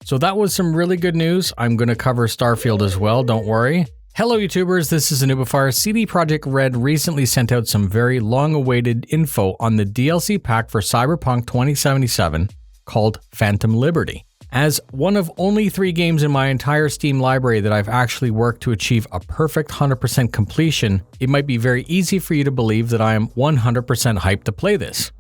So that was some really good news. I'm going to cover Starfield as well, don't worry. Hello YouTubers, this is noobifier. CD Projekt Red recently sent out some very long-awaited info on the DLC pack for Cyberpunk 2077 called Phantom Liberty. As one of only 3 games in my entire Steam library that I've actually worked to achieve a perfect 100% completion, it might be very easy for you to believe that I am 100% hyped to play this.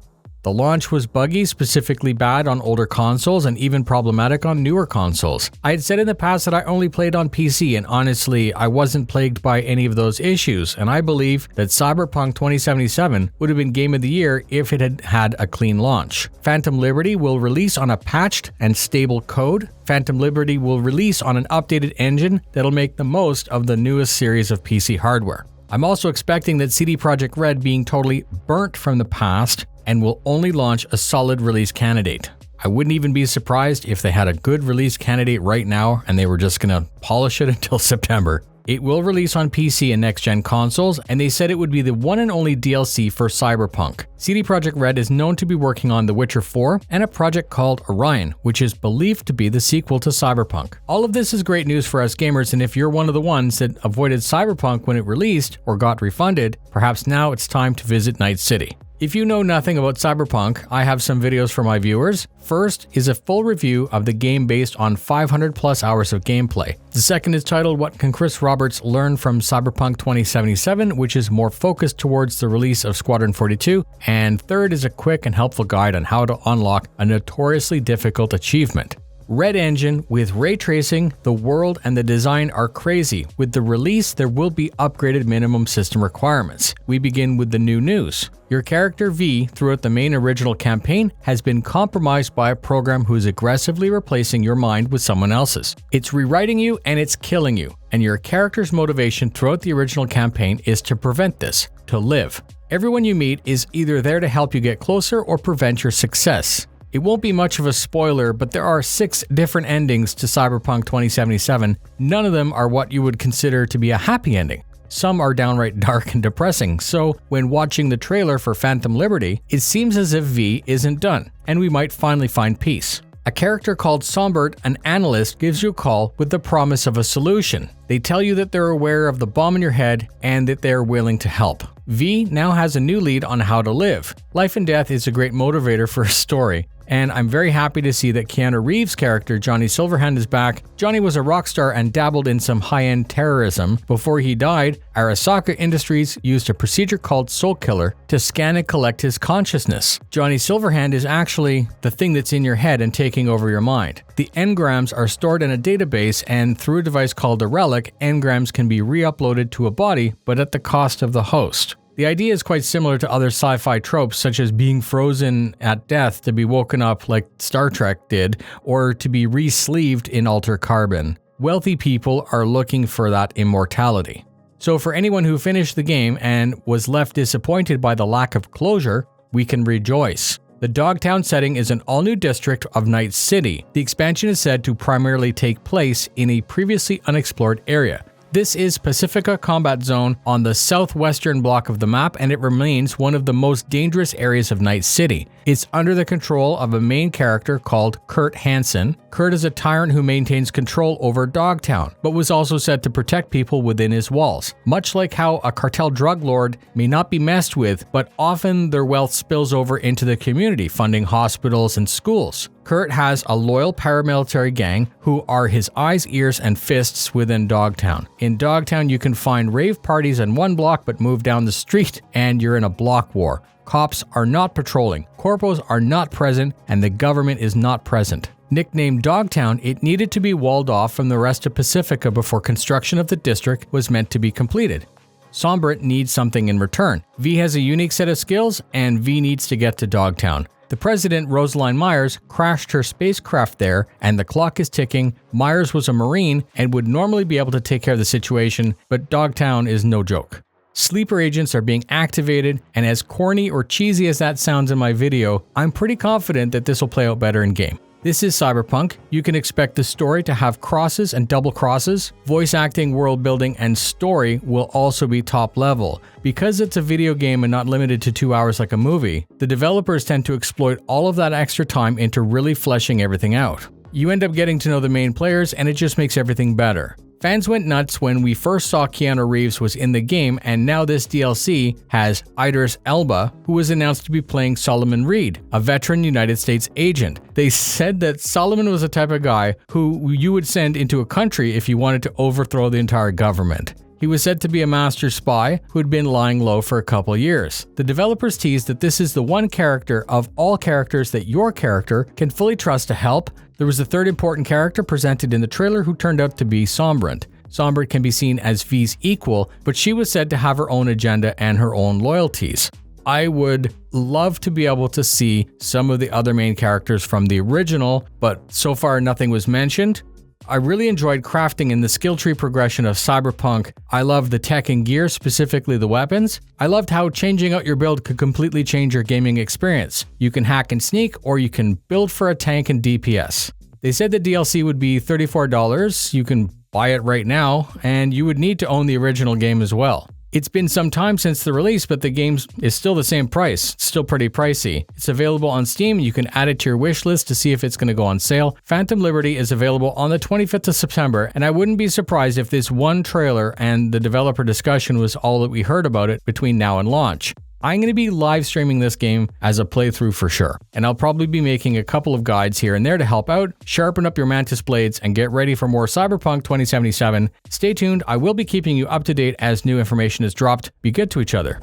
The launch was buggy, specifically bad on older consoles and even problematic on newer consoles. I had said in the past that I only played on PC, and honestly, I wasn't plagued by any of those issues, and I believe that Cyberpunk 2077 would have been Game of the Year if it had had a clean launch. Phantom Liberty will release on a patched and stable code. Phantom Liberty will release on an updated engine that'll make the most of the newest series of PC hardware. I'm also expecting that CD Projekt Red being totally burnt from the past and will only launch a solid release candidate. I wouldn't even be surprised if they had a good release candidate right now and they were just gonna polish it until September. It will release on PC and next-gen consoles, and they said it would be the one and only DLC for Cyberpunk. CD Projekt Red is known to be working on The Witcher 4 and a project called Orion, which is believed to be the sequel to Cyberpunk. All of this is great news for us gamers, and if you're one of the ones that avoided Cyberpunk when it released or got refunded, perhaps now it's time to visit Night City. If you know nothing about Cyberpunk, I have some videos for my viewers. First is a full review of the game based on 500 plus hours of gameplay. The second is titled What Can Chris Roberts Learn from Cyberpunk 2077, which is more focused towards the release of Squadron 42. And third is a quick and helpful guide on how to unlock a notoriously difficult achievement. Red Engine with ray tracing, the world and the design are crazy. With the release, there will be upgraded minimum system requirements. We begin with the new news. Your character V, throughout the main original campaign, has been compromised by a program who is aggressively replacing your mind with someone else's. It's rewriting you and it's killing you, and your character's motivation throughout the original campaign is to prevent this, to live. Everyone you meet is either there to help you get closer or prevent your success. It won't be much of a spoiler, but there are 6 different endings to Cyberpunk 2077. None of them are what you would consider to be a happy ending. Some are downright dark and depressing, so when watching the trailer for Phantom Liberty, it seems as if V isn't done, and we might finally find peace. A character called Sombert, an analyst, gives you a call with the promise of a solution. They tell you that they're aware of the bomb in your head and that they're willing to help. V now has a new lead on how to live. Life and death is a great motivator for a story, and I'm very happy to see that Keanu Reeves' character Johnny Silverhand is back. Johnny was a rock star and dabbled in some high-end terrorism. Before he died, Arasaka Industries used a procedure called Soul Killer to scan and collect his consciousness. Johnny Silverhand is actually the thing that's in your head and taking over your mind. The engrams are stored in a database, and through a device called a relic, engrams can be re-uploaded to a body, but at the cost of the host. The idea is quite similar to other sci-fi tropes, such as being frozen at death to be woken up like Star Trek did, or to be re-sleeved in Alter Carbon. Wealthy people are looking for that immortality. So for anyone who finished the game and was left disappointed by the lack of closure, we can rejoice. The Dogtown setting is an all-new district of Night City. The expansion is said to primarily take place in a previously unexplored area. This is Pacifica Combat Zone on the southwestern block of the map, and it remains one of the most dangerous areas of Night City. It's under the control of a main character called Kurt Hansen. Kurt is a tyrant who maintains control over Dogtown, but was also said to protect people within his walls. Much like how a cartel drug lord may not be messed with, but often their wealth spills over into the community, funding hospitals and schools. Kurt has a loyal paramilitary gang who are his eyes, ears, and fists within Dogtown. In Dogtown, you can find rave parties in one block, but move down the street and you're in a block war. Cops are not patrolling, corpos are not present, and the government is not present. Nicknamed Dogtown, it needed to be walled off from the rest of Pacifica before construction of the district was meant to be completed. Sombert needs something in return. V has a unique set of skills, and V needs to get to Dogtown. The president, Rosaline Myers, crashed her spacecraft there, and the clock is ticking. Myers was a Marine and would normally be able to take care of the situation, but Dogtown is no joke. Sleeper agents are being activated, and as corny or cheesy as that sounds in my video, I'm pretty confident that this will play out better in game. This is Cyberpunk. You can expect the story to have crosses and double crosses. Voice acting, world building, and story will also be top level. Because it's a video game and not limited to 2 hours like a movie, the developers tend to exploit all of that extra time into really fleshing everything out. You end up getting to know the main players, and it just makes everything better. Fans went nuts when we first saw Keanu Reeves was in the game, and now this DLC has Idris Elba, who was announced to be playing Solomon Reed, a veteran United States agent. They said that Solomon was the type of guy who you would send into a country if you wanted to overthrow the entire government. He was said to be a master spy who had been lying low for a couple years. The developers teased that this is the one character of all characters that your character can fully trust to help. There was a third important character presented in the trailer who turned out to be Sombrant. Sombrant can be seen as V's equal, but she was said to have her own agenda and her own loyalties. I would love to be able to see some of the other main characters from the original, but so far nothing was mentioned. I really enjoyed crafting and the skill tree progression of Cyberpunk. I loved the tech and gear, specifically the weapons. I loved how changing out your build could completely change your gaming experience. You can hack and sneak, or you can build for a tank and DPS. They said the DLC would be $34. You can buy it right now, and you would need to own the original game as well. It's been some time since the release, but the game is still the same price. It's still pretty pricey. It's available on Steam. You can add it to your wish list to see if it's going to go on sale. Phantom Liberty is available on the 25th of September, and I wouldn't be surprised if this one trailer and the developer discussion was all that we heard about it between now and launch. I'm going to be live streaming this game as a playthrough for sure, and I'll probably be making a couple of guides here and there to help out, sharpen up your mantis blades, and get ready for more Cyberpunk 2077. Stay tuned, I will be keeping you up to date as new information is dropped. Be good to each other.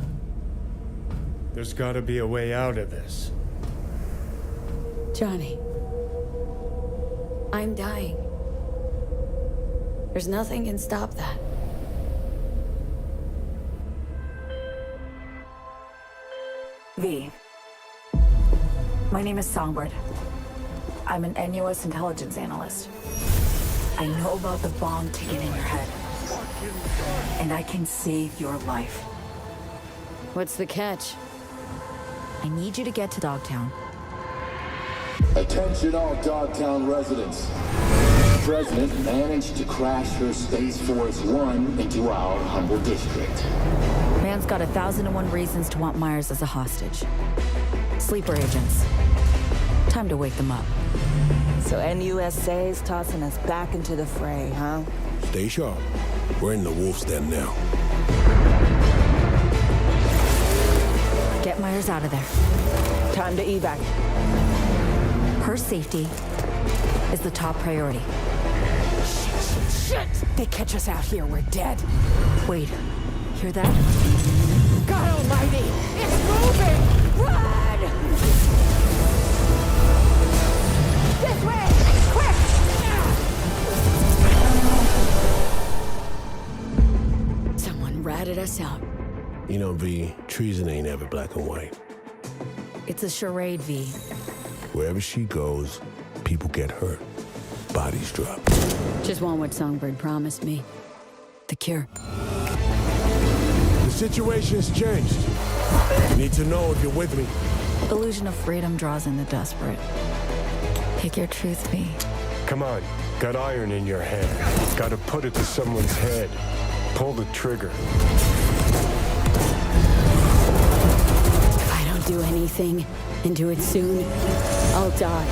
There's gotta be a way out of this. Johnny, I'm dying. There's nothing can stop that. V. My name is Songbird. I'm an NUS intelligence analyst. I know about the bomb ticking in your head. And I can save your life. What's the catch? I need you to get to Dogtown. Attention all Dogtown residents. The President managed to crash her Space Force One into our humble district. Man's got 1,001 reasons to want Myers as a hostage. Sleeper agents. Time to wake them up. So NUSA is tossing us back into the fray, huh? Stay sharp. We're in the wolf's den now. Get Myers out of there. Time to evac. Her safety is the top priority. Shit! They catch us out here, we're dead. Wait, hear that? God almighty! It's moving! Run! This way! Quick! Someone ratted us out. You know, V, treason ain't ever black and white. It's a charade, V. Wherever she goes, people get hurt. Bodies drop. Just want what Songbird promised me. The cure. The situation's changed. You need to know if you're with me. Illusion of freedom draws in the desperate. Pick your truth, V. Come on, got iron in your hand. Gotta put it to someone's head. Pull the trigger. If I don't do anything, and do it soon, I'll die.